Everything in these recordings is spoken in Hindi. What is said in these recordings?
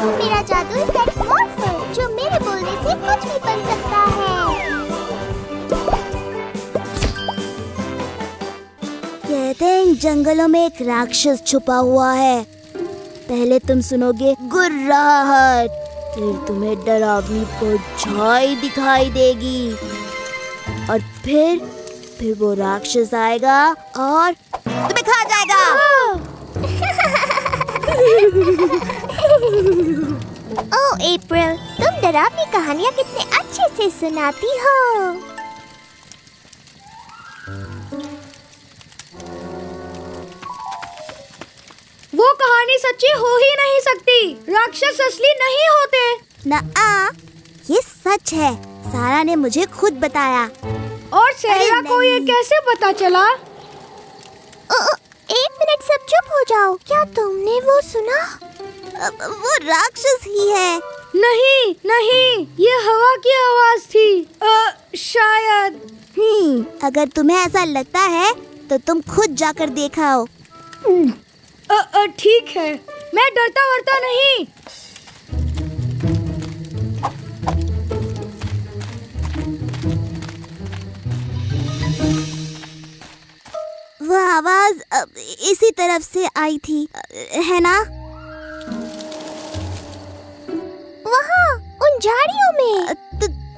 मेरा जादुई पेट ऑर्फल जो मेरे बोलने से कुछ भी बन सकता है। कहते हैं जंगलों में एक राक्षस छुपा हुआ है। पहले तुम सुनोगे गुर्राहट, फिर तुम्हें डरावनी परछाई दिखाई देगी और फिर वो राक्षस आएगा और तुम्हें खा जाएगा। ओह अप्रैल, तुम डरावनी कहानियाँ कितने अच्छे से सुनाती हो। वो कहानी सच्ची हो ही नहीं सकती। राक्षस असली नहीं होते। ना, ये सच है। सारा ने मुझे खुद बताया। और सहरा को ये कैसे पता चला? एक मिनट, सब चुप हो जाओ। क्या तुमने वो सुना? वो राक्षस ही है। नहीं, ये हवा की आवाज थी। शायद। अगर तुम्हें ऐसा लगता है तो तुम खुद जाकर देखाओ। ठीक है, मैं डरता वरता नहीं। वो आवाज इसी तरफ से आई थी, है ना? वहाँ उन झाड़ियों में।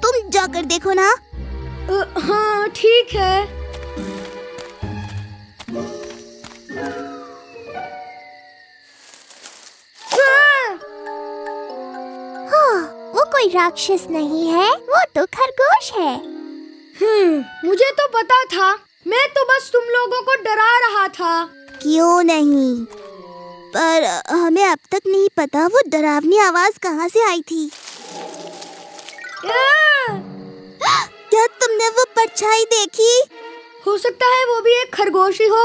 तुम जाकर देखो ना। हाँ ठीक है। वो कोई राक्षस नहीं है, वो तो खरगोश है। मुझे तो पता था। मैं तो बस तुम लोगों को डरा रहा था। क्यों नहीं, पर हमें अब तक नहीं पता वो डरावनी आवाज कहाँ से आई थी। क्या तुमने वो परछाई देखी? हो सकता है वो भी एक खरगोश ही हो,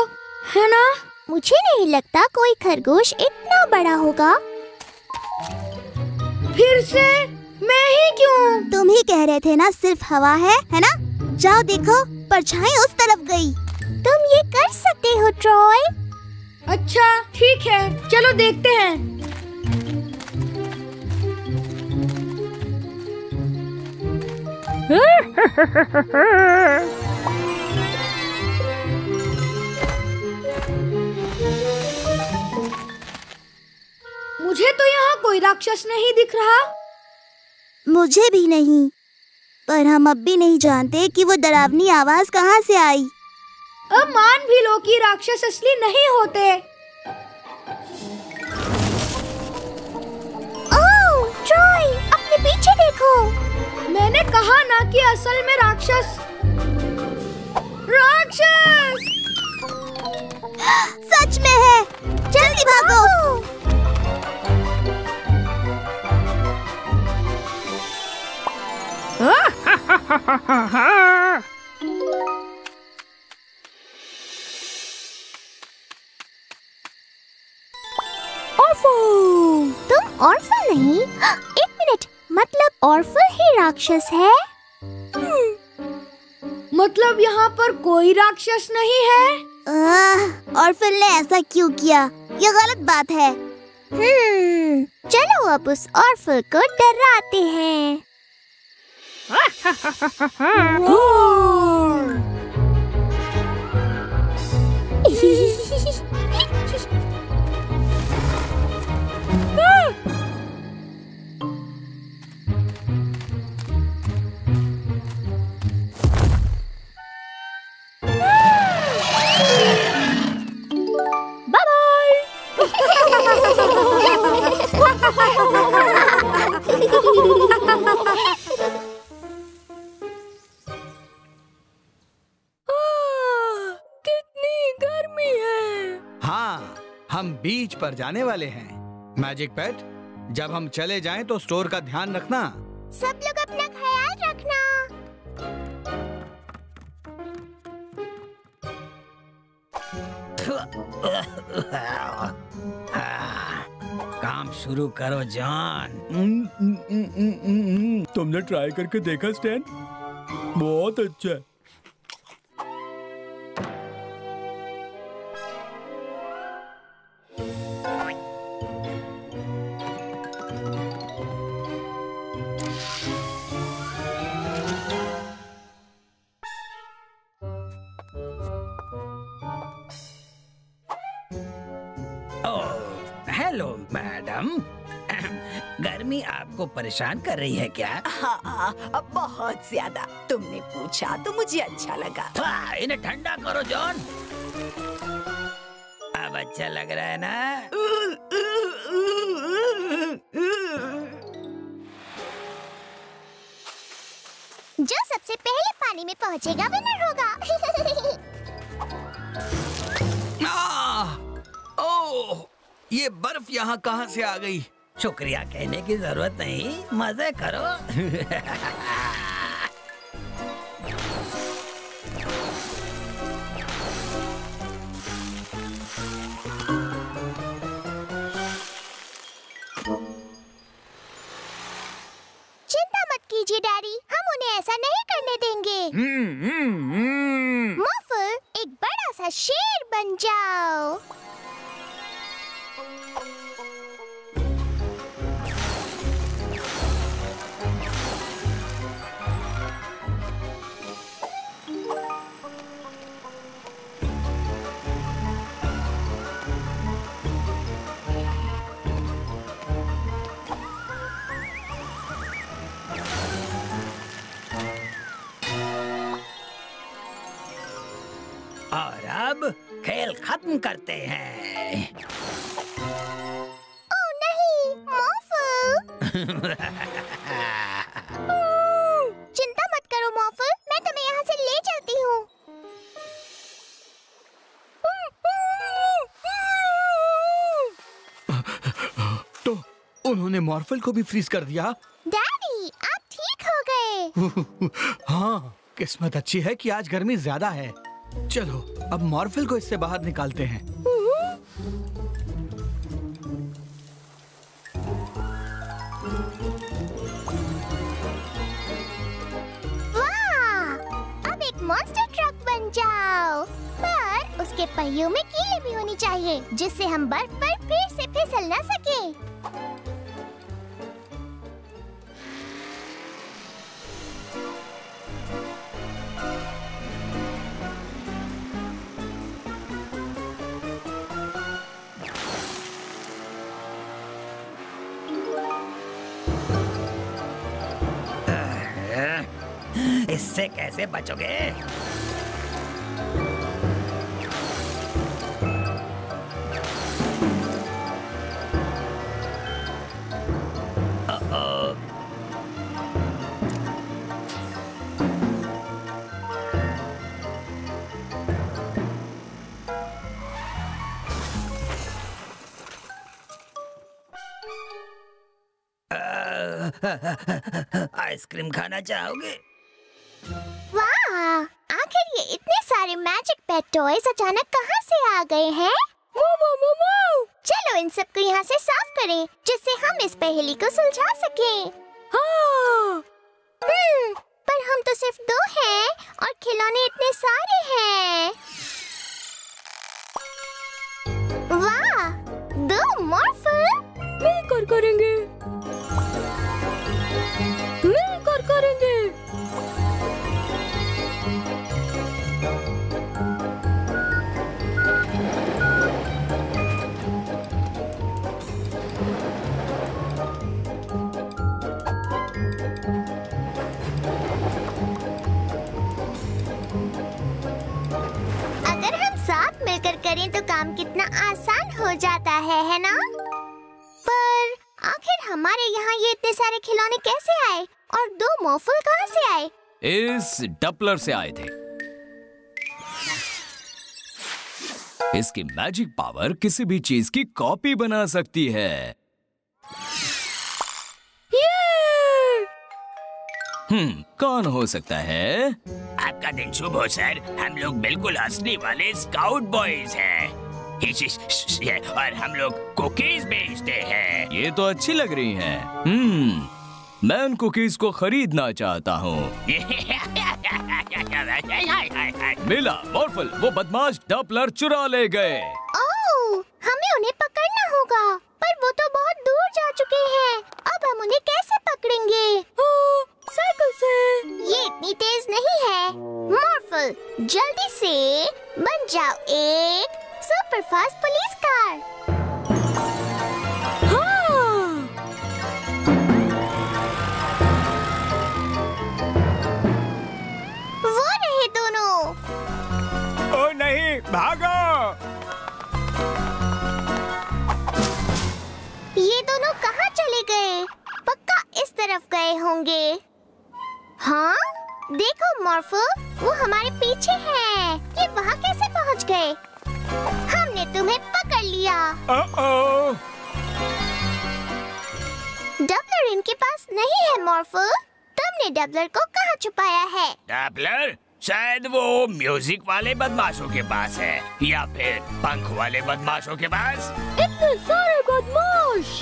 है ना? मुझे नहीं लगता कोई खरगोश इतना बड़ा होगा। फिर से मैं ही क्यों? तुम ही कह रहे थे ना सिर्फ हवा है ना? जाओ देखो, परछाई उस तरफ गई। तुम ये कर सकते हो ट्रॉय। अच्छा ठीक है, चलो देखते हैं। मुझे तो यहाँ कोई राक्षस नहीं दिख रहा। मुझे भी नहीं, पर हम अब भी नहीं जानते कि वो डरावनी आवाज कहाँ से आई। अब मान भी लो कि राक्षस असली नहीं होते। ओह ट्रॉय, अपने पीछे देखो। मैंने कहा ना कि असल में राक्षस सच में है। जल्दी भागो। तुम ऑर्फल नहीं? एक मिनट, मतलब ऑर्फल ही राक्षस है? मतलब यहाँ पर कोई राक्षस नहीं है? ऑर्फल ने ऐसा क्यों किया? ये गलत बात है। चलो अब उस ऑर्फल को डराते हैं। कितनी गर्मी है। हाँ, हम बीच पर जाने वाले हैं। मैजिक पेट, जब हम चले जाएं तो स्टोर का ध्यान रखना। सब लोग अपना ख्याल रखना। काम शुरू करो जॉन। तुमने ट्राई करके देखा स्टैन? बहुत अच्छा है। हेलो मैडम, गर्मी आपको परेशान कर रही है क्या? हाँ, अब बहुत ज्यादा। तुमने पूछा तो मुझे अच्छा लगा। इन्हें ठंडा करो जॉन। अब अच्छा लग रहा है ना? जो सबसे पहले पानी में पहुंचेगा विनर होगा। ओह, ये बर्फ यहाँ कहाँ से आ गई? शुक्रिया कहने की जरूरत नहीं, मजे करो। चिंता मत कीजिए डैडी, हम उन्हें ऐसा नहीं करने देंगे। मॉर्फल, एक बड़ा सा शेर बन जाओ। और अब खेल खत्म करते हैं। ओह नहीं, मॉर्फल। चिंता मत करो मॉर्फल, मैं तुम्हें यहाँ से ले चलती हूँ। तो उन्होंने मॉर्फल को भी फ्रीज कर दिया? डैडी, आप ठीक हो गए। हाँ, किस्मत अच्छी है कि आज गर्मी ज्यादा है। चलो अब मॉर्फल को इससे बाहर निकालते हैं। वाह! अब एक मॉन्स्टर ट्रक बन जाओ, पर उसके पहियों में कीलें भी होनी चाहिए, जिससे हम बर्फ पर फिर से फिसल न सके। इससे कैसे बचोगे? आइसक्रीम खाना चाहोगे? वाह! आखिर ये इतने सारे मैजिक पेट टॉयज अचानक कहाँ से आ गए हैं? चलो इन सबको यहाँ से साफ करें, जिससे हम इस पहेली को सुलझा सकें। हाँ। पर हम तो सिर्फ 2 हैं और खिलौने इतने सारे हैं। वाह! 2 मॉर्फल मिलकर करेंगे। करें तो काम कितना आसान हो जाता है ना? पर आखिर हमारे यहाँ ये इतने सारे खिलौने कैसे आए और 2 मॉर्फल कहाँ से आए? इस डपलर से आए थे। इसकी मैजिक पावर किसी भी चीज की कॉपी बना सकती है। कौन हो सकता है? आपका दिन शुभ हो सर। हम लोग बिल्कुल असली वाले स्काउट बॉयज हैं। और हम लोग कुकीज बेचते हैं। ये तो अच्छी लग रही हैं। मैं उन कुकीज को खरीदना चाहता हूँ। मिला मॉर्फल, वो बदमाश डपलर चुरा ले गए। ओह, हमें उन्हें पकड़ना होगा, पर वो तो बहुत दूर जा चुके हैं। अब हम उन्हें कैसे पकड़ेंगे? साइकिल से। ये इतनी तेज नहीं है। मॉर्फल, जल्दी से बन जाओ एक सुपर फास्ट पुलिस कार। गए। पक्का इस तरफ गए होंगे। हाँ, देखो मॉर्फो, वो हमारे पीछे हैं। ये वहाँ कैसे पहुँच गए? हमने तुम्हें पकड़ लिया। डबलर इनके पास नहीं है मॉर्फो। तुमने डबलर को कहाँ छुपाया है? डबलर शायद वो म्यूजिक वाले बदमाशों के पास है, या फिर पंख वाले बदमाशों के पास। इतने सारे बदमाश!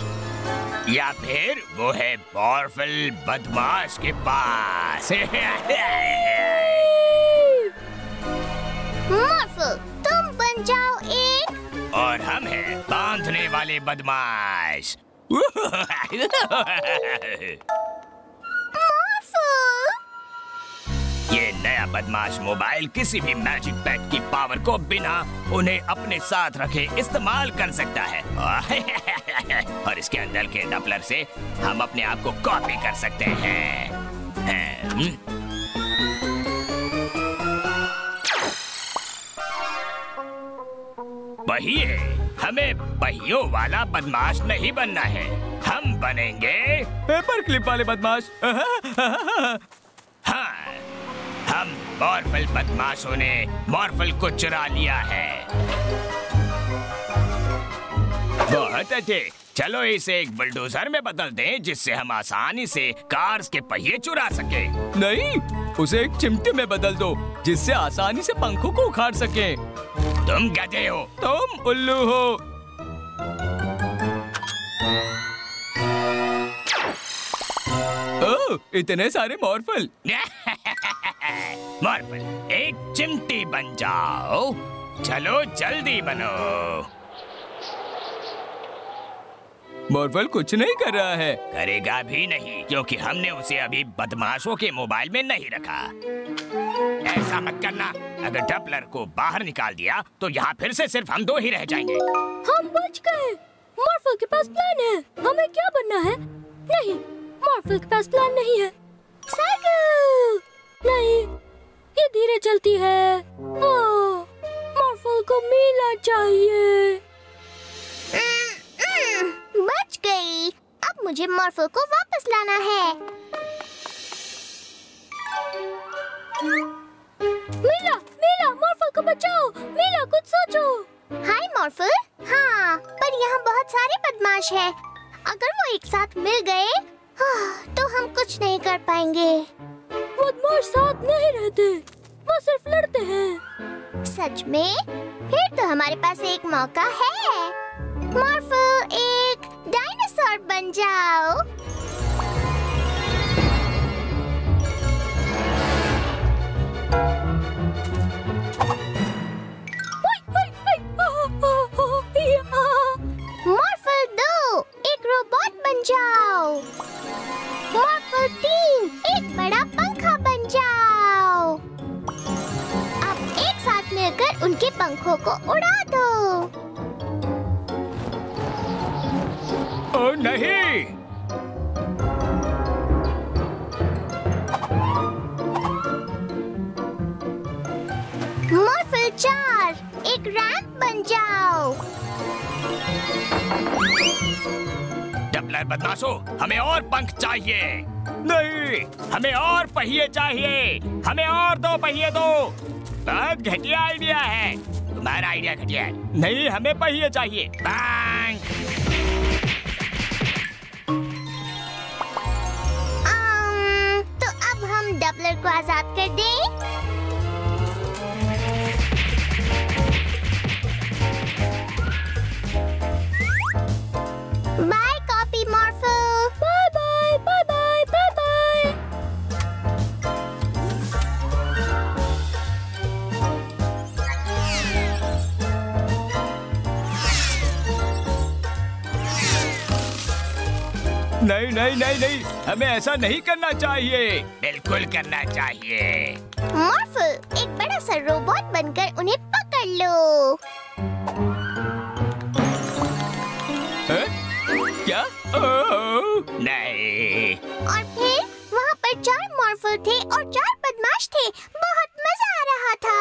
या फिर वो है मॉर्फल बदमाश के पास। मॉर्फो, तुम बन जाओ एक। और हम हैं बांधने वाले बदमाश। ये नया बदमाश मोबाइल किसी भी मैजिक पेट की पावर को बिना उन्हें अपने साथ रखे इस्तेमाल कर सकता है। और इसके अंदर के डबलर से हम अपने आप को कॉपी कर सकते हैं। पहिए, हमें पहियों वाला बदमाश नहीं बनना है। हम बनेंगे पेपर क्लिप वाले बदमाश। हाँ, हम मॉर्फल बदमाशों ने मॉर्फल को चुरा लिया है। बहुत अच्छे, चलो इसे एक बुलडोजर में बदल दें जिससे हम आसानी से कार्स के पहिए चुरा सके। नहीं, उसे एक चिमटे में बदल दो जिससे आसानी से पंखों को उखाड़ सके। तुम गधे हो। तुम उल्लू हो। ओह, इतने सारे मॉर्फल। मॉर्फल, एक चिमटी बन जाओ। चलो जल्दी बनो। मॉर्फल कुछ नहीं कर रहा है। करेगा भी नहीं, क्योंकि हमने उसे अभी बदमाशों के मोबाइल में नहीं रखा। ऐसा मत करना। अगर डबलर को बाहर निकाल दिया तो यहाँ फिर से सिर्फ हम दो ही रह जाएंगे। हम बच गए। मॉर्फल के पास प्लान है। हमें क्या बनना है? नहीं, मॉर्फल के पास प्लान नहीं है। साइकिल! नहीं, ये धीरे चलती है। मॉर्फल को मीला चाहिए। बच गई। अब मुझे मॉर्फल को वापस लाना है। मीला, मीला, मॉर्फल को बचाओ। मीला, कुछ सोचो। हाय मॉर्फल। हाँ, पर यहाँ बहुत सारे बदमाश हैं। अगर वो एक साथ मिल गए तो हम कुछ नहीं कर पाएंगे। बदमाश साथ नहीं रहते, वो सिर्फ लड़ते हैं। सच में? फिर तो हमारे पास एक मौका है। मॉर्फल, एक डायनासोर बन जाओ। मॉर्फल 2, एक रोबोट बन जाओ। मॉर्फल 3, एक बड़ा पंखा बन जाओ। अब एक साथ मिलकर उनके पंखों को उड़ा दो। ओ नहीं! मॉर्फल 4, एक रैंप बन जाओ। डबलर बदमाशों, हमें और पंख चाहिए। नहीं, हमें और पहिए चाहिए। हमें और 2 पहिए दो। बहुत घटिया आइडिया है। तुम्हारा आइडिया घटिया है। नहीं, हमें पहिए चाहिए। पंख। तो अब हम डबलर को आजाद कर दें। Bye copy Morphle. Bye bye bye bye bye bye. नहीं नहीं नहीं नहीं, हमें ऐसा नहीं करना चाहिए। बिल्कुल करना चाहिए। मॉर्फल, एक बड़ा सा रोबोट बनकर उन्हें पकड़ लो। है? क्या? नहीं। और फिर वहाँ पर 4 मॉर्फल थे और 4 बदमाश थे। बहुत मजा आ रहा था।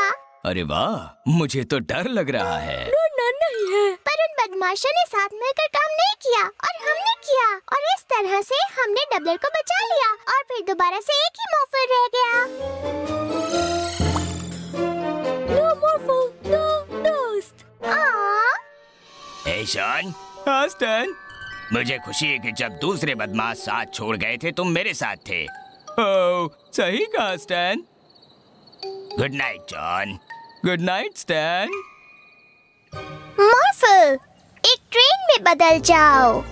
अरे वाह, मुझे तो डर लग रहा है। डरना नहीं है। पर उन बदमाशों ने साथ मिलकर काम नहीं किया और हमने किया, और इस तरह से हमने डबलर को बचा लिया और फिर दोबारा से एक ही मॉर्फल रह गया। नो मॉर्फल, नो दोस्त। हे शॉन। हाँ स्टैन। मुझे खुशी है कि जब दूसरे बदमाश साथ छोड़ गए थे तुम मेरे साथ थे। ओह, सही कहा Stan. Good night John. Good night Stan. Morphle, एक ट्रेन में बदल जाओ।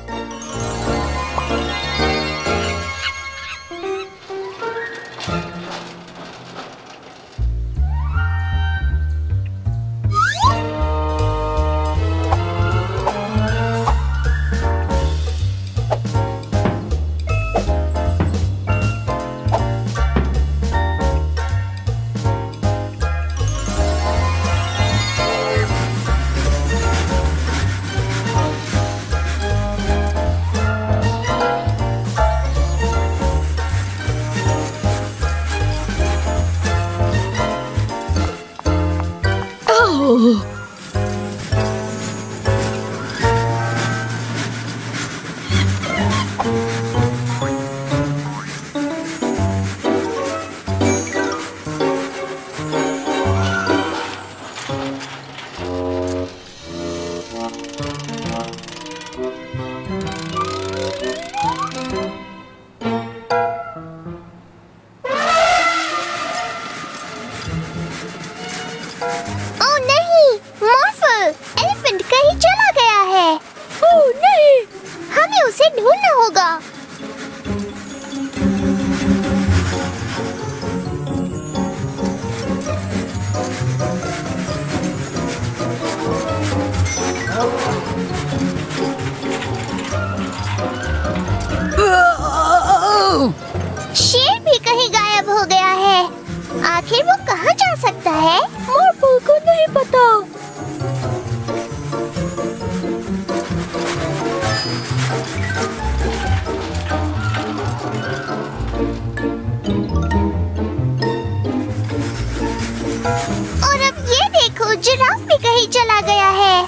उसे ढूंढना होगा। शेर भी कहीं गायब हो गया है। आखिर वो कहाँ जा सकता है? मॉर्फल को नहीं पता। और अब ये देखो, जिराफ भी कहीं चला गया है।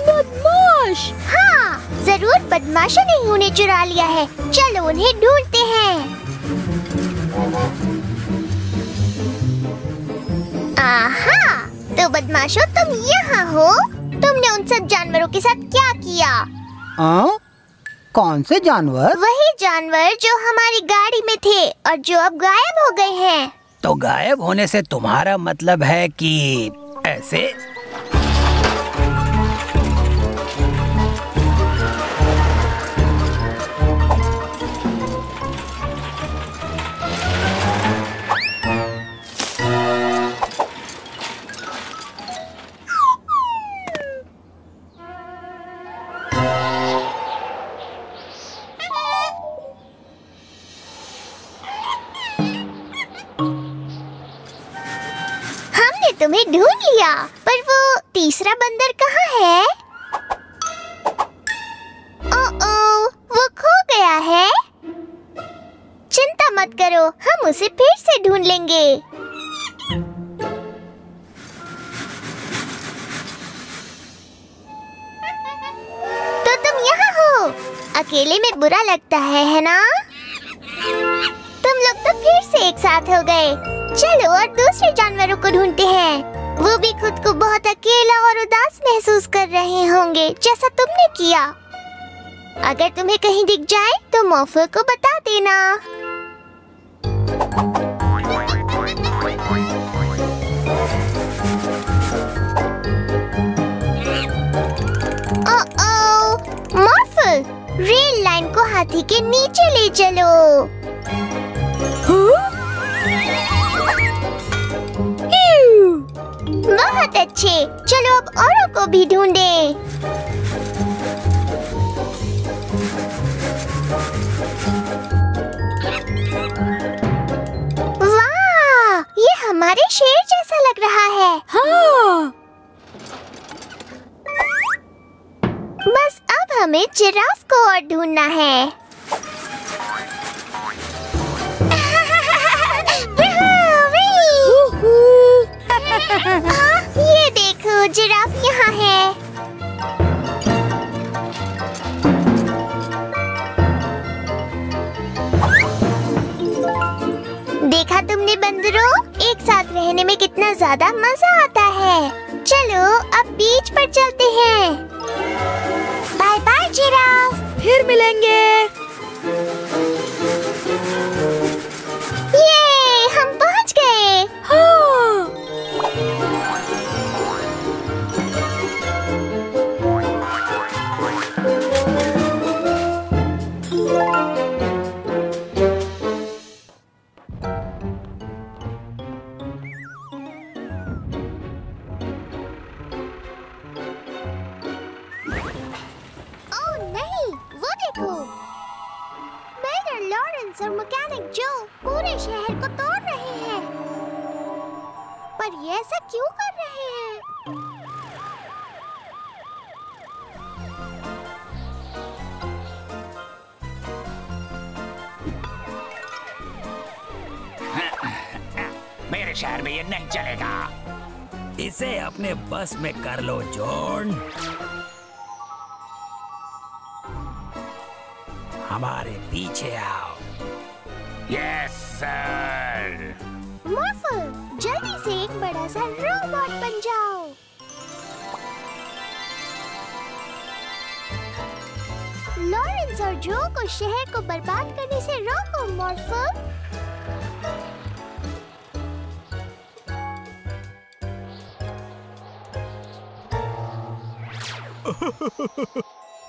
बदमाश। हाँ, जरूर बदमाशों ने उन्हें चुरा लिया है। चलो उन्हें ढूंढते हैं। आहा, तो बदमाशों तुम यहाँ हो। तुमने उन सब जानवरों के साथ क्या किया? कौन से जानवर? वही जानवर जो हमारी गाड़ी में थे और जो अब गायब हो गए हैं। तो गायब होने से तुम्हारा मतलब है कि ऐसे? तुम्हें ढूंढ लिया, पर वो तीसरा बंदर कहाँ है? ओह, वो खो गया है। चिंता मत करो, हम उसे फिर से ढूंढ लेंगे। तो तुम यहाँ हो। अकेले में बुरा लगता है ना? तुम लोग तो फिर से एक साथ हो गए। चलो और दूसरे जानवरों को ढूंढते हैं। वो भी खुद को बहुत अकेला और उदास महसूस कर रहे होंगे, जैसा तुमने किया। अगर तुम्हें कहीं दिख जाए तो मॉर्फल को बता देना। ओह, मॉर्फल, रेल लाइन को हाथी के नीचे ले चलो। बहुत अच्छे। चलो अब औरों को भी ढूंढें। वाह, ये हमारे शेर जैसा लग रहा है। हाँ। बस अब हमें जिराफ को और ढूंढना है। ये देखो, जिराफ यहाँ है। कितना ज्यादा मजा आता है। चलो अब बीच पर चलते हैं। Bye bye giraffe. फिर मिलेंगे। ये हम पहुंच गए। लॉरेंस और मैकेनिक जो पूरे शहर को तोड़ रहे हैं। पर ये ऐसा क्यों कर रहे हैं? मेरे शहर में ये नहीं चलेगा। इसे अपने बस में कर लो जॉन। हमारे पीछे आओ। Yes sir. मॉर्फल, जल्दी से एक बड़ा सा रोबोट बन जाओ। लॉरेंस और जो को शहर को बर्बाद करने से रोको मॉर्फल।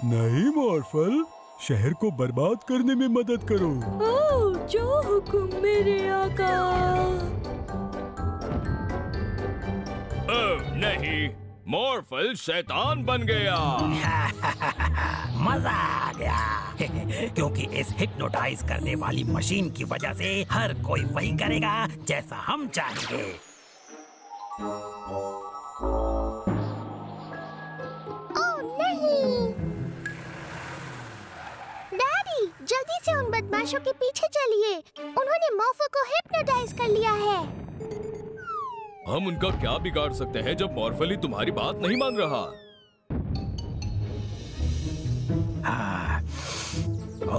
नहीं मॉर्फल, शहर को बर्बाद करने में मदद करो। ओह, जो हुक्म मेरे आका। नहीं, मॉर्फल शैतान बन गया। मजा आ गया। क्योंकि इस हिप्नोटाइज करने वाली मशीन की वजह से हर कोई वही करेगा जैसा हम चाहेंगे। जल्दी से उन बदमाशों के पीछे चलिए। उन्होंने मॉर्फल को हिप्नोटाइज कर लिया है। हम उनका क्या बिगाड़ सकते हैं जब मॉर्फल ही तुम्हारी बात नहीं मान रहा?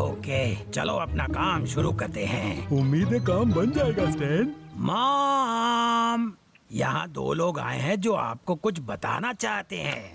ओके, चलो अपना काम शुरू करते हैं। उम्मीद है काम बन जाएगा स्टैन। मॉम, यहाँ दो लोग आए हैं जो आपको कुछ बताना चाहते हैं।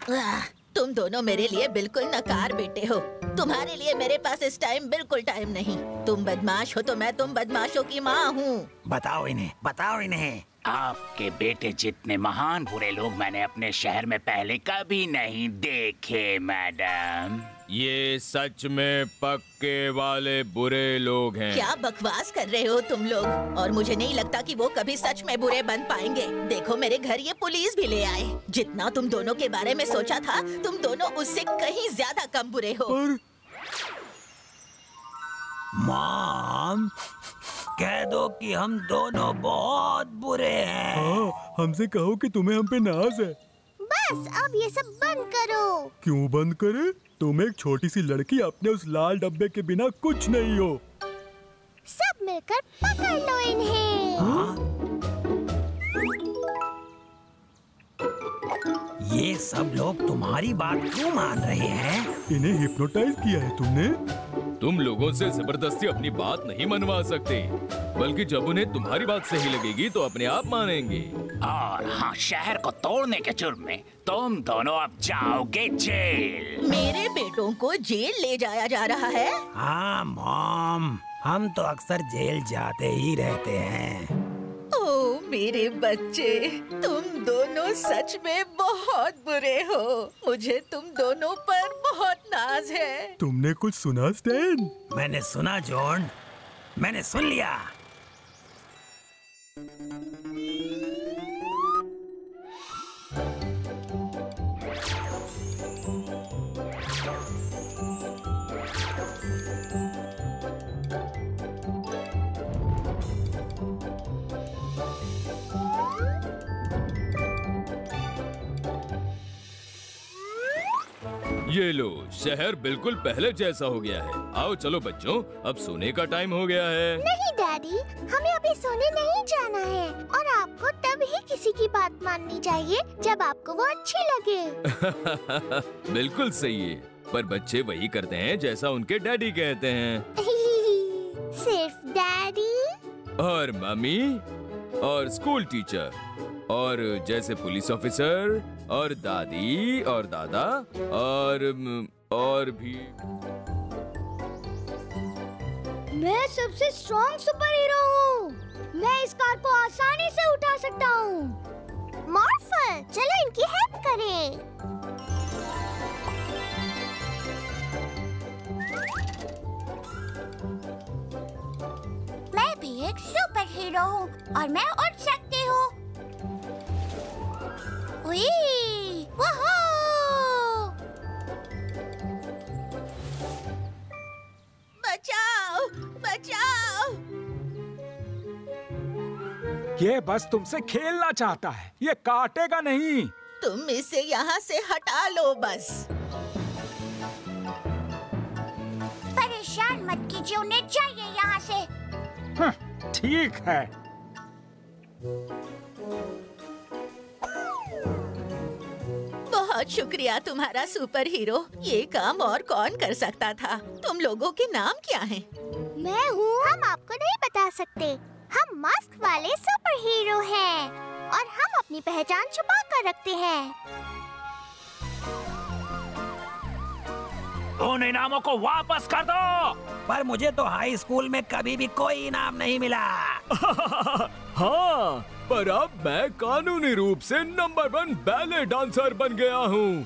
तुम दोनों मेरे लिए बिल्कुल नकार बेटे हो। तुम्हारे लिए मेरे पास इस टाइम बिल्कुल टाइम नहीं। तुम बदमाश हो तो मैं तुम बदमाशों की माँ हूँ। बताओ इन्हें, बताओ इन्हें। आपके बेटे जितने महान बुरे लोग मैंने अपने शहर में पहले कभी नहीं देखे मैडम। ये सच में पक्के वाले बुरे लोग हैं। क्या बकवास कर रहे हो तुम लोग? और मुझे नहीं लगता कि वो कभी सच में बुरे बन पाएंगे। देखो मेरे घर ये पुलिस भी ले आए। जितना तुम दोनों के बारे में सोचा था, तुम दोनों उससे कहीं ज्यादा कम बुरे हो। मॉम, कह दो कि हम दोनों बहुत बुरे हैं। हाँ, हमसे कहो कि तुम्हें हम पे नाज है। बस अब ये सब बंद करो। क्यों बंद करे? तुम एक छोटी सी लड़की अपने उस लाल डब्बे के बिना कुछ नहीं हो। सब मिलकर पकड़ लो इन्हें। हाँ? ये सब लोग तुम्हारी बात क्यों मान रहे हैं? इन्हें हिप्नोटाइज किया है तुमने। तुम लोगों से जबरदस्ती अपनी बात नहीं मनवा सकते, बल्कि जब उन्हें तुम्हारी बात सही लगेगी तो अपने आप मानेंगे। और हाँ, शहर को तोड़ने के जुर्म में तुम दोनों अब जाओगे जेल। मेरे बेटों को जेल ले जाया जा रहा है? हाँ मॉम, हम तो अक्सर जेल जाते ही रहते हैं। ओह मेरे बच्चे, तुम दोनों सच में बहुत बुरे हो। मुझे तुम दोनों पर बहुत नाज है। तुमने कुछ सुना स्टैन? मैंने सुना जॉन, मैंने सुन लिया। ये लो, शहर बिल्कुल पहले जैसा हो गया है। आओ चलो बच्चों, अब सोने का टाइम हो गया है। नहीं डैडी, हमें अभी सोने नहीं जाना है। और आपको तब ही किसी की बात माननी चाहिए जब आपको वो अच्छी लगे। बिल्कुल सही है, पर बच्चे वही करते हैं जैसा उनके डैडी कहते हैं। सिर्फ डैडी? और मम्मी और स्कूल टीचर। और जैसे पुलिस ऑफिसर और दादी और दादा और भी। मैं सबसे स्ट्रॉन्ग सुपर हीरो हूँ। मैं इस कार को आसानी से उठा सकता हूँ। मॉर्फल, चलो इनकी हेल्प करें। मैं भी एक सुपर हीरो हूँ और मैं उड़ सकती हूँ। बचाओ, बचाओ। ये बस तुमसे खेलना चाहता है, ये काटेगा नहीं। तुम इसे यहाँ से हटा लो बस। परेशान मत कीजिए, उन्हें चाहिए यहाँ से। ठीक है। बहुत शुक्रिया तुम्हारा सुपर हीरो। ये काम और कौन कर सकता था? तुम लोगों के नाम क्या हैं? मैं हूँ। हम आपको नहीं बता सकते। हम मास्क वाले सुपर हीरो हैं और हम अपनी पहचान छुपा कर रखते हैं। उन इनामों को वापस कर दो। पर मुझे तो हाई स्कूल में कभी भी कोई इनाम नहीं मिला। हाँ, पर अब मैं कानूनी रूप से नंबर 1 बैले डांसर बन गया हूँ।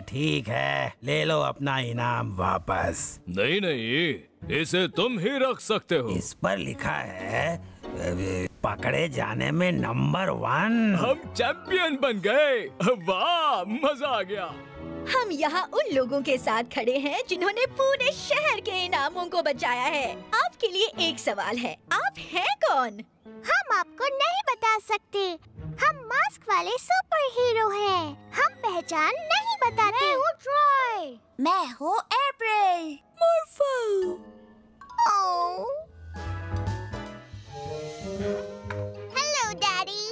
ठीक है, ले लो अपना इनाम वापस। नहीं नहीं, इसे तुम ही रख सकते हो। इस पर लिखा है पकड़े जाने में नंबर 1। हम चैंपियन बन गए। वाह, मजा आ गया। हम यहाँ उन लोगों के साथ खड़े हैं जिन्होंने पूरे शहर के इनामों को बचाया है। आपके लिए एक सवाल है, आप हैं कौन? हम आपको नहीं बता सकते। हम मास्क वाले सुपर हीरो हैं। हम पहचान नहीं बताते। मैं हूँ ट्रॉय। मैं हूँ एप्रिल। मॉर्फल। Hello daddy.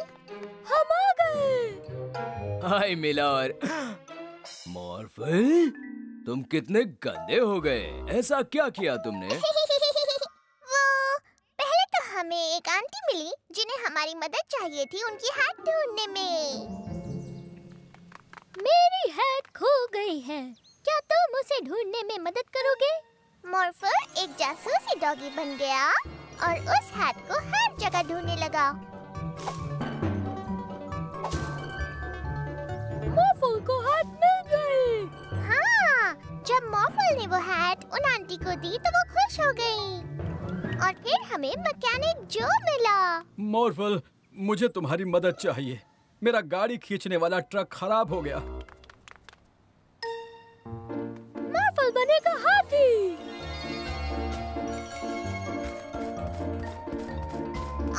हम आ गए। हाय मिलर। मॉर्फल, तुम कितने गंदे हो गए। ऐसा क्या किया तुमने? हमें एक आंटी मिली जिन्हें हमारी मदद चाहिए थी उनकी हैट ढूंढने में। मेरी हैट खो गई है, क्या तुम उसे ढूंढने में मदद करोगे? मॉर्फल एक जासूसी डॉगी बन गया और उस हैट को हर जगह ढूंढने लगा। मॉर्फल को हैट मिल गई। हाँ, जब मॉर्फल ने वो हैट उन आंटी को दी तो वो खुश हो गई। और फिर हमें मैकेनिक जो मिला। मॉर्फल, मुझे तुम्हारी मदद चाहिए। मेरा गाड़ी खींचने वाला ट्रक खराब हो गया। मॉर्फल बनेगा हाथी।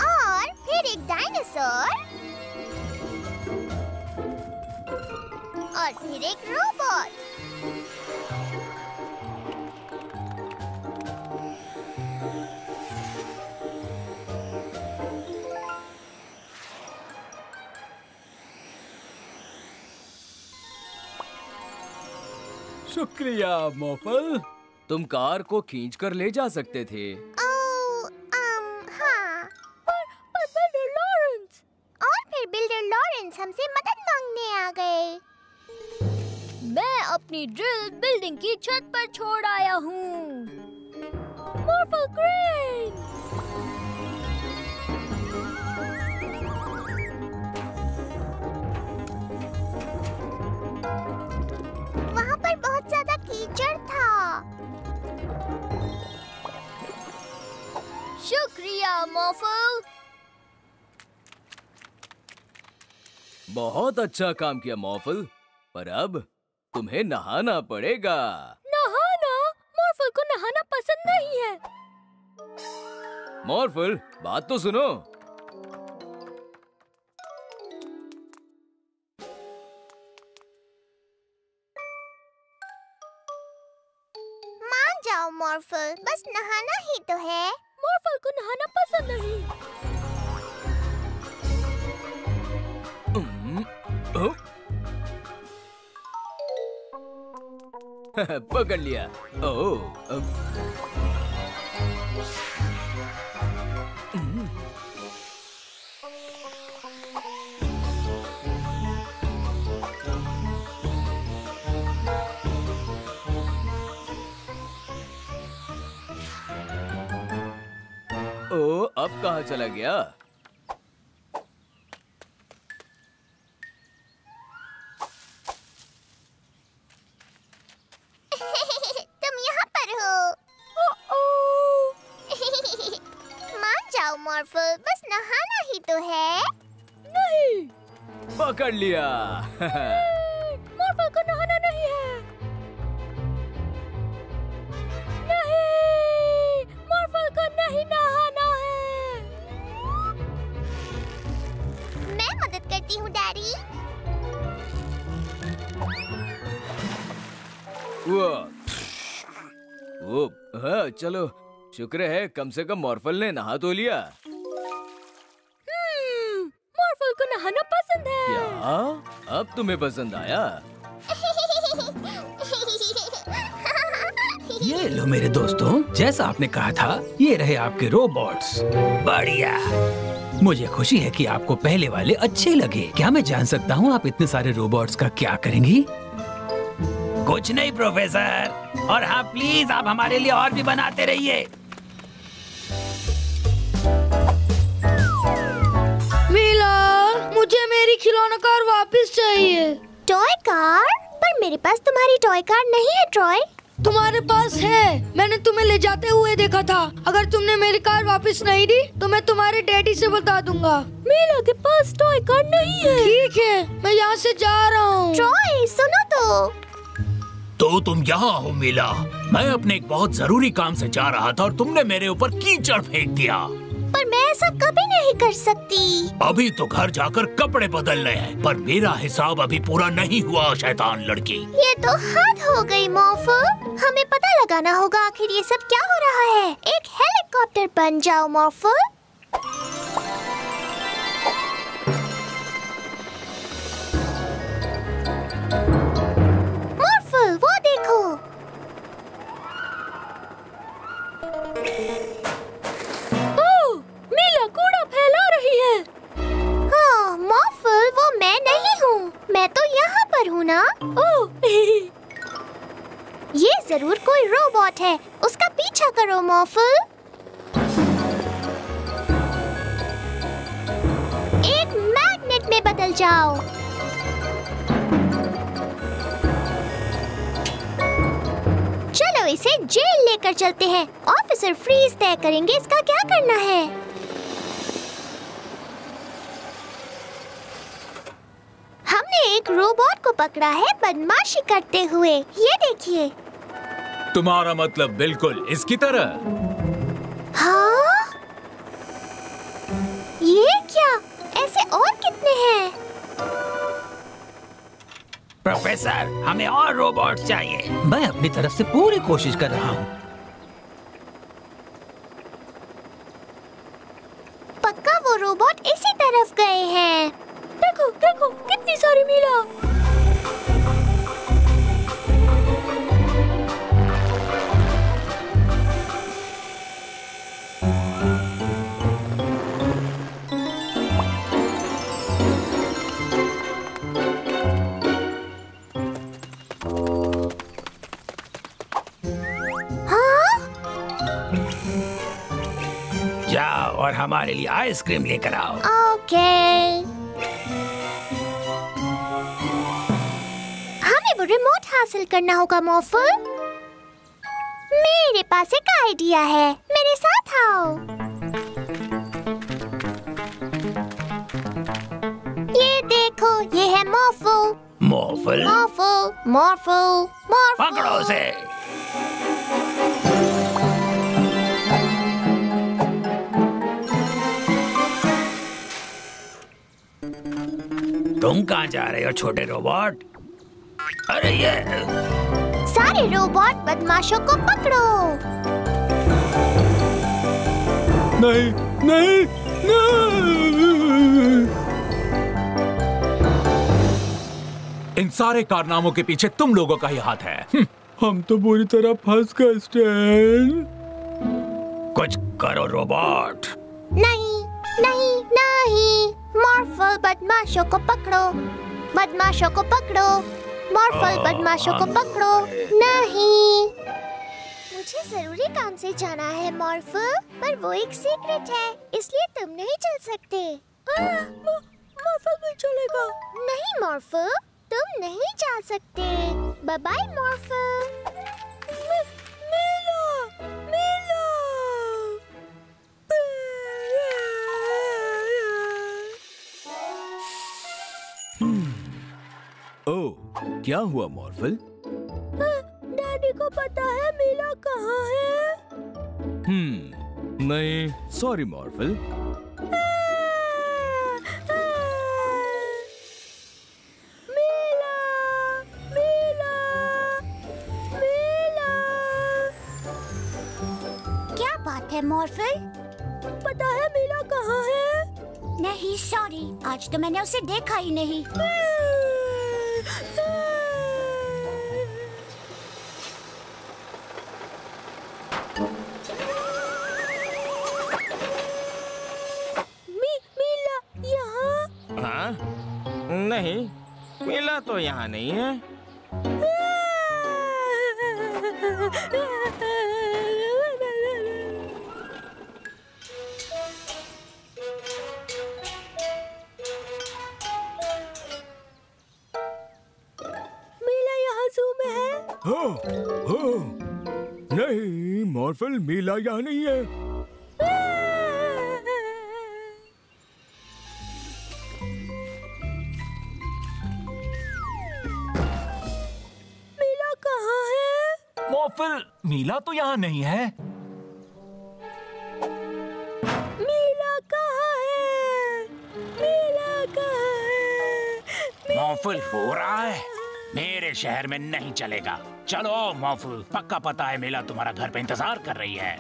और फिर एक डायनासोर और फिर एक रोबोट। शुक्रिया मॉर्फल। तुम कार को खींच कर ले जा सकते थे। हाँ। पर बिल्डर लॉरेंस। और फिर बिल्डर लॉरेंस हमसे मदद मांगने आ गए। मैं अपनी ड्रिल बिल्डिंग की छत पर छोड़ आया हूँ। मॉर्फल क्रेन। वहाँ पर बहुत ज्यादा कीचड़ था। शुक्रिया मॉर्फल। बहुत अच्छा काम किया मॉर्फल, पर अब तुम्हें नहाना पड़ेगा। नहाना? मॉर्फल को नहाना पसंद नहीं है। मॉर्फल, बात तो सुनो। मॉर्फल, बस नहाना ही तो है। मॉर्फल को नहाना पसंद नहीं। पकड़ लिया। अब कहाँ चला गया? तुम यहाँ पर हो। मान जाओ मॉर्फल, बस नहाना ही तो है। नहीं। पकड़ लिया। मॉर्फल को नहाना नहीं है। नहीं, मॉर्फल को नहीं नहाना है। मैं मदद करती हूँ डैडी। वो हाँ, चलो शुक्र है कम से कम मॉर्फल ने नहा तो लिया। मॉर्फल को नहाना पसंद है। क्या? अब तुम्हें पसंद आया? ये लो मेरे दोस्तों, जैसा आपने कहा था, ये रहे आपके रोबोट्स। बढ़िया। मुझे खुशी है कि आपको पहले वाले अच्छे लगे। क्या मैं जान सकता हूँ आप इतने सारे रोबोट्स का क्या करेंगी? कुछ नहीं प्रोफेसर। और हाँ, प्लीज आप हमारे लिए और भी बनाते रहिए। मीला, मुझे मेरी खिलौना कार वापस चाहिए। Toy car? पर मेरे पास तुम्हारी टॉय कार नहीं है ट्रॉय। तुम्हारे पास है, मैंने तुम्हें ले जाते हुए देखा था। अगर तुमने मेरी कार वापस नहीं दी तो मैं तुम्हारे डैडी से बता दूंगा। मीला के पास टॉय कार नहीं है। ठीक है, मैं यहाँ से जा रहा हूँ। ट्रॉय सुनो तो तुम यहाँ हो मीला। मैं अपने एक बहुत जरूरी काम से जा रहा था और तुमने मेरे ऊपर कीचड़ फेंक दिया। पर मैं ऐसा कभी नहीं कर सकती। अभी तो घर जाकर कपड़े बदलने हैं, पर मेरा हिसाब अभी पूरा नहीं हुआ शैतान लड़की। ये तो हद हो गई मॉर्फल। हमें पता लगाना होगा आखिर ये सब क्या हो रहा है। एक हेलीकॉप्टर बन जाओ मॉर्फल। मॉर्फल वो देखो। मीला कूड़ा फैला रही है। हाँ मॉर्फल, वो मैं नहीं हूँ। मैं तो यहाँ पर हूँ ना। ये जरूर कोई रोबोट है। उसका पीछा करो मॉर्फल। एक मैग्नेट में बदल जाओ। चलो इसे जेल लेकर चलते हैं। ऑफिसर फ्रीज तय करेंगे इसका क्या करना है। हमने एक रोबोट को पकड़ा है बदमाशी करते हुए। ये देखिए। तुम्हारा मतलब बिल्कुल इसकी तरह? हाँ? ये क्या? ऐसे और कितने हैं? प्रोफेसर, हमें और रोबोट्स चाहिए। मैं अपनी तरफ से पूरी कोशिश कर रहा हूँ। पक्का वो रोबोट इसी तरफ गए हैं। देखो देखो कितनी सारी मीला। जाओ और हमारे लिए आइसक्रीम लेकर आओ। ओके। हमें वो रिमोट हासिल करना होगा मॉर्फल। मेरे पास एक आइडिया है। मेरे साथ आओ। ये देखो, ये है मॉर्फल। मॉर्फल? मॉर्फल, मॉर्फल, मॉर्फल। पकड़ो उसे। तुम कहाँ जा रहे हो छोटे रोबोट? अरे ये सारे रोबोट बदमाशों को पकड़ो। नहीं नहीं नहीं। इन सारे कारनामों के पीछे तुम लोगों का ही हाथ है। हम तो बुरी तरह फंस गए स्टैन। कुछ करो रोबोट। नहीं नहीं नहीं, मॉर्फल बदमाशों को पकड़ो, बदमाशों को पकड़ो, मॉर्फल बदमाशों को पकड़ो। नहीं, मुझे जरूरी काम से जाना है मॉर्फल, पर वो एक सीक्रेट है, इसलिए तुम नहीं चल सकते। मॉर्फल भी चलेगा। नहीं मॉर्फल, तुम नहीं जा सकते। Bye bye मॉर्फल। मीला, मीला। ओह, क्या हुआ मॉर्फल? डैडी को पता है मीला कहाँ है? नहीं, सॉरी मॉर्फल। मीला, मीला, मीला। क्या बात है मॉर्फल? पता है मीला कहाँ है? नहीं सॉरी, आज तो मैंने उसे देखा ही नहीं। मीला यहाँ? हाँ? नहीं, मीला तो यहाँ नहीं है। मीला यहाँ ज़ू में है? नहीं, मॉर्फल मीला यहाँ नहीं है। मीला कहाँ है? मॉर्फल, मीला तो यहाँ नहीं है। मीला कहाँ है? मीला कहाँ है? मॉर्फल हो रहा है, मेरे शहर में नहीं चलेगा। चलो मॉर्फल, पक्का पता है मीला तुम्हारा घर पे इंतजार कर रही है।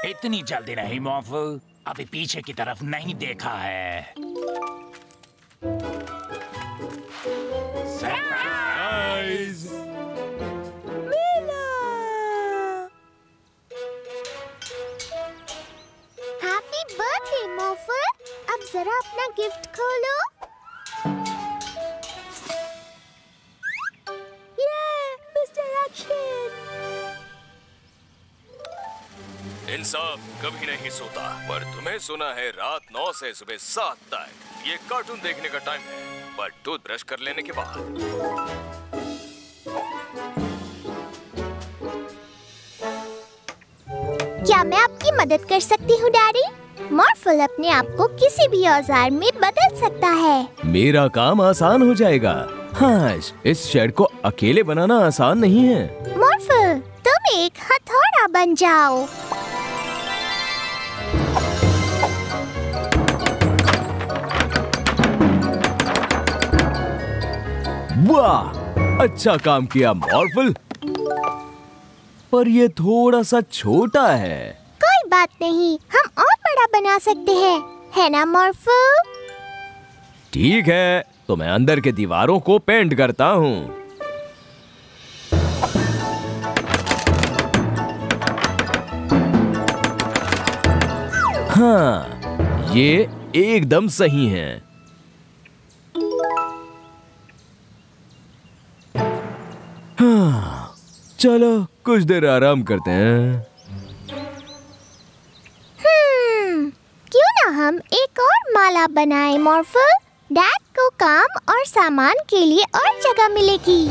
इतनी जल्दी नहीं मॉर्फल, अभी पीछे की तरफ नहीं देखा है। सरप्राइज! मीला! हैप्पी बर्थडे मॉर्फल, अब जरा अपना गिफ्ट खोलो। ये मिस्टर एक्शन। इंसाफ कभी नहीं सोता, पर तुम्हें सुना है रात 9 से सुबह 7 तक ये कार्टून देखने का टाइम है, पर टूथब्रश कर लेने के बाद। क्या मैं आपकी मदद कर सकती हूँ डैडी? मॉर्फल अपने आप को किसी भी औजार में बदल सकता है। मेरा काम आसान हो जाएगा। हाँ, इस शेड को अकेले बनाना आसान नहीं है। मॉर्फल, तुम एक हथौड़ा बन जाओ। वाह, अच्छा काम किया मॉर्फल, पर ये थोड़ा सा छोटा है। कोई बात नहीं, हम और बड़ा बना सकते हैं, है ना मॉर्फल? ठीक है, तो मैं अंदर के दीवारों को पेंट करता हूँ। हाँ, ये एकदम सही है। हाँ, चलो कुछ देर आराम करते हैं। क्यों ना हम एक और माला बनाएं मॉर्फल? डैड को काम और सामान के लिए और जगह मिलेगी।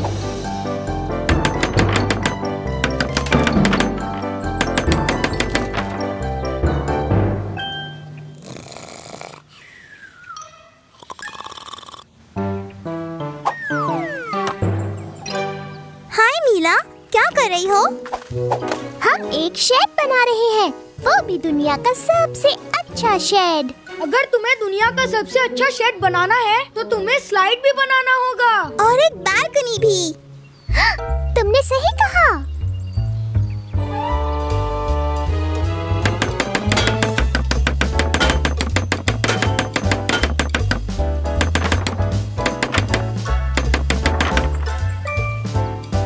हाय मीला, क्या कर रही हो? हम एक शेड बना रहे हैं, वो भी दुनिया का सबसे अच्छा शेड। अगर तुम्हें दुनिया का सबसे अच्छा शेड बनाना है तो तुम्हें स्लाइड भी बनाना होगा और एक बालकनी भी। तुमने सही कहा।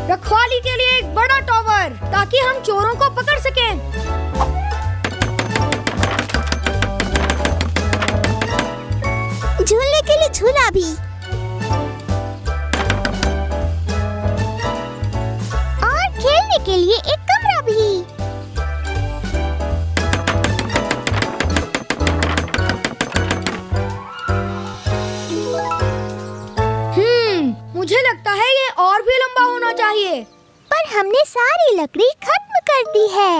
रखवाली के लिए एक बड़ा टॉवर ताकि हम चोरों को पकड़ सकें। झूलने के लिए झूला भी और खेलने के लिए एक कमरा भी। मुझे लगता है ये और भी लंबा होना चाहिए। पर हमने सारी लकड़ी खत्म कर दी है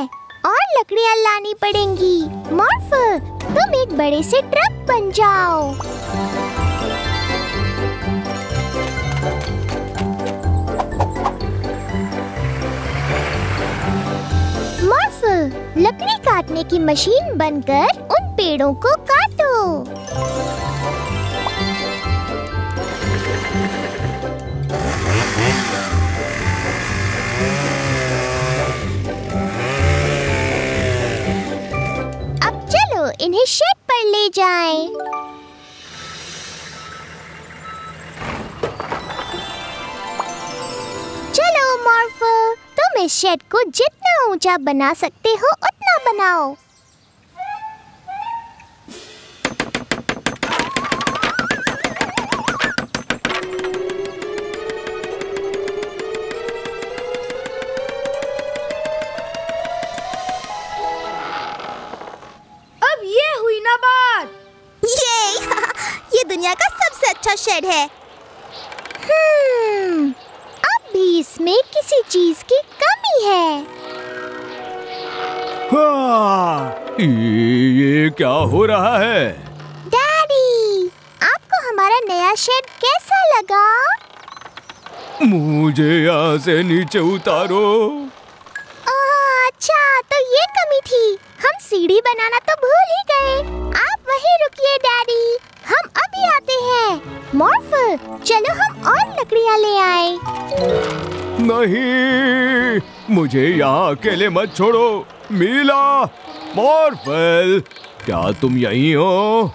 और लकड़ियाँ लानी पड़ेंगी। मॉर्फल, तुम एक बड़े से ट्रक बन जाओ। मॉर्फल, लकड़ी काटने की मशीन बनकर उन पेड़ों को काटो। अब चलो इन्हें शेड पर ले जाएं। चलो मॉर्फल, तुम इस शेड को जितना ऊंचा बना सकते हो उतना बनाओ। अब ये हुई ना बात। ये दुनिया का सबसे अच्छा शेड है। अब भी इसमें किसी चीज की कमी है। ये क्या हो रहा है? डैडी, आपको हमारा नया शेड कैसा लगा? मुझे यहाँ से नीचे उतारो। अच्छा, तो ये कमी थी। हम सीढ़ी बनाना तो भूल ही गए। आप वहीं रुकिए डैडी, हम अभी आते हैं। मॉर्फल, चलो हम और लकड़ियाँ ले आए। नहीं, मुझे यहाँ अकेले मत छोड़ो। मीला, मॉर्फल, क्या तुम यहीं हो?